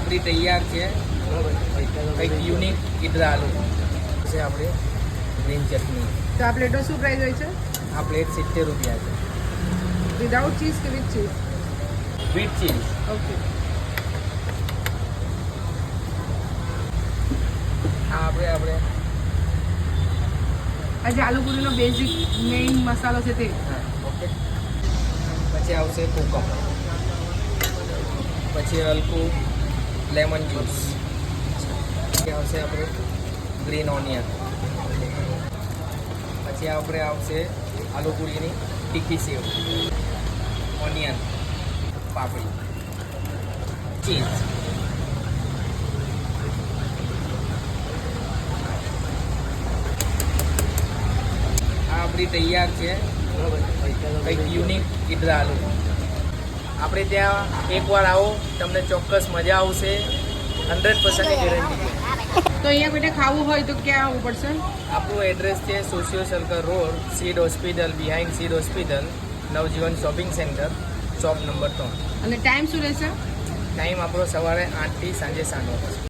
આપણી તૈયાર છે કંઈક યુનિક ઈદરા આલુ છે આપણે ગ્રીન ચટણી. તો આ પ્લેટનો શું પ્રાઇસ હોય છે? આ પ્લેટ 70 રૂપિયા છે. વિધાઉટ ચીઝ કે with cheese? With cheese. Okay. આ આપણે આજે આલુ પૂરીનો બેઝિક મેઇન મસાલો છે તે. ઓકે. પછી આવશે કોકમ, પછી હલકું લેમન જ્યુસ, પછી આવશે આપણે ગ્રીન ઓનિયન, પછી આપણે આવશે આલુ પૂરીની તીખી સેવ, ઓનિયન, પાપડી, ચીઝ. આ આપણી તૈયાર છે કંઈક યુનિક ઈદરા આલુ. આપણે ત્યાં એકવાર આવો, તમને ચોક્કસ મજા આવશે. 100% ગેરંટી છે. તો અહીંયા કોઈને ખાવું હોય તો ક્યાં આવવું પડશે? આપણું એડ્રેસ છે socio circle road, seed hospital, behind seed hospital, Navjivan shopping centre, shop number 3. અને ટાઈમ શું રહેશે? ટાઈમ આપણો સવારે 8 થી સાંજે 7 વાગ્યા.